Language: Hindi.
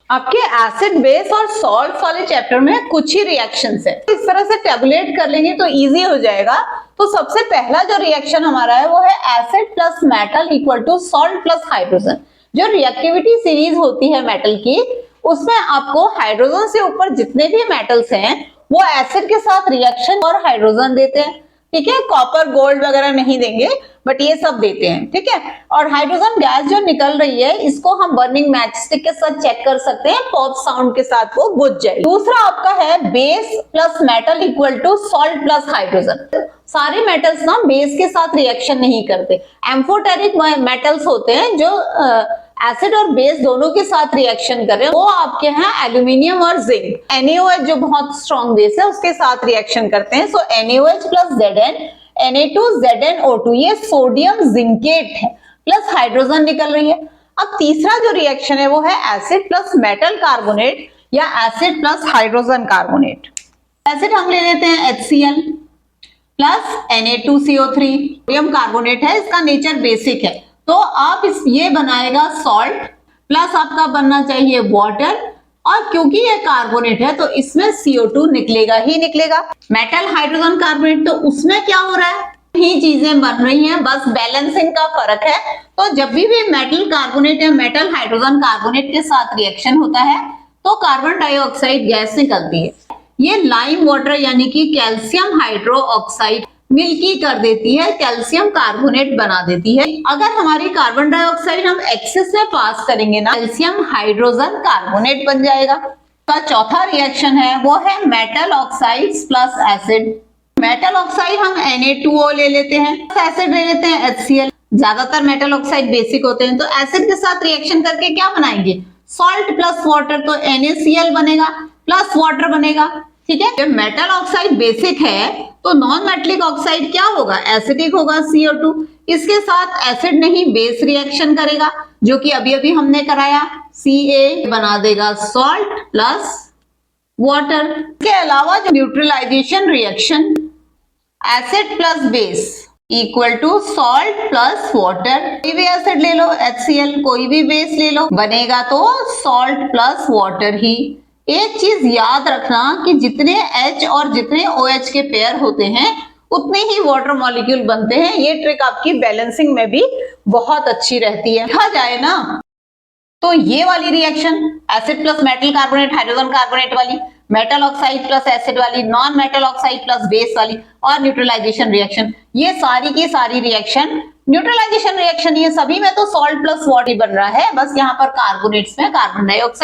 आपके एसिड बेस और सॉल्ट वाले चैप्टर में कुछ ही रिएक्शंस है, इस तरह से टेबुलेट कर लेंगे तो इजी हो जाएगा। तो सबसे पहला जो रिएक्शन हमारा है वो है acid plus metal equal to salt plus hydrogen. जो रिएक्टिविटी सीरीज होती है मेटल की, उसमें आपको हाइड्रोजन से ऊपर जितने भी मेटल्स हैं वो एसिड के साथ रिएक्शन और हाइड्रोजन देते हैं, ठीक है। कॉपर गोल्ड वगैरह नहीं देंगे बट ये सब देते हैं, ठीक है। और हाइड्रोजन गैस जो निकल रही है इसको हम बर्निंग मैच स्टिक के साथ चेक कर सकते हैं, पॉप साउंड के साथ वो बुझ जाएगी। दूसरा आपका है base plus metal equal to salt plus hydrogen. सारे मेटल्स ना बेस के साथ रिएक्शन नहीं करते, एम्फोटेरिक मेटल्स होते हैं जो एसिड और बेस दोनों के साथ रिएक्शन कर रहे हैं, वो आपके हैं एल्यूमिनियम और जिंक। NaOH जो बहुत स्ट्रॉन्ग बेस है उसके साथ रिएक्शन करते हैं। सो NaOH प्लस Zn, Na2ZnO2 ये सोडियम जिंकेट है, प्लस हाइड्रोजन निकल रही है। अब तीसरा जो रिएक्शन है वो है एसिड प्लस मेटल कार्बोनेट या acid plus hydrogen carbonate. Acid हम ले लेते हैं HCl plus Na2CO3, sodium carbonate है, इसका नेचर बेसिक है तो आप ये बनाएगा सॉल्ट प्लस आपका बनना चाहिए वाटर, और क्योंकि ये कार्बोनेट है तो इसमें CO2 निकलेगा ही निकलेगा। मेटल हाइड्रोजन कार्बोनेट तो उसमें क्या हो रहा है, ही चीजें बन रही हैं, बस बैलेंसिंग का फर्क है। तो जब भी मेटल कार्बोनेट या मेटल हाइड्रोजन कार्बोनेट के साथ रिएक्शन होता है तो कार्बन डाइऑक्साइड गैस निकलती है, ये लाइम वाटर यानी कि कैल्शियम हाइड्रोक्साइड मिल्की कर देती है, कैल्शियम कार्बोनेट बना देती है। अगर हमारी कार्बन डाइऑक्साइड हम एक्सेस में पास करेंगे ना, कैल्शियम हाइड्रोजन कार्बोनेट बन जाएगा। का चौथा रिएक्शन है वो है metal oxides plus acid. Metal oxide हम Na2O ले लेते हैं, एसिड ले लेते हैं HCl। ज्यादातर मेटल ऑक्साइड बेसिक होते हैं तो एसिड के साथ रिएक्शन करके क्या बनाएंगे, सॉल्ट प्लस वाटर, तो NaCl बनेगा प्लस वाटर बनेगा, ठीक है। जब मेटल ऑक्साइड बेसिक है तो नॉन मेटलिक ऑक्साइड क्या होगा, एसिडिक होगा, CO2। इसके साथ एसिड नहीं बेस रिएक्शन करेगा, जो कि अभी अभी हमने कराया, Ca बना देगा सॉल्ट प्लस वाटर। इसके अलावा जो neutralization reaction acid plus base equal to salt plus water, कोई भी एसिड ले लो HCl, कोई भी बेस ले लो, बनेगा तो सॉल्ट प्लस वाटर ही। एक चीज याद रखना कि जितने H और जितने OH के पेयर होते हैं उतने ही वाटर मॉलिक्यूल बनते हैं। ये ट्रिक आपकी बैलेंसिंग में भी बहुत अच्छी रहती है। देखा जाए ना तो ये वाली reaction acid plus metal carbonate hydrogen carbonate वाली, मेटल ऑक्साइड प्लस एसिड वाली, non metal oxide plus base वाली, और न्यूट्रलाइजेशन रिएक्शन, ये सारी की सारी रिएक्शन न्यूट्रलाइजेशन रिएक्शन, ये सभी में तो सॉल्ट प्लस वाटर बन रहा है, बस यहाँ पर कार्बोनेट्स में कार्बन डाइऑक्साइड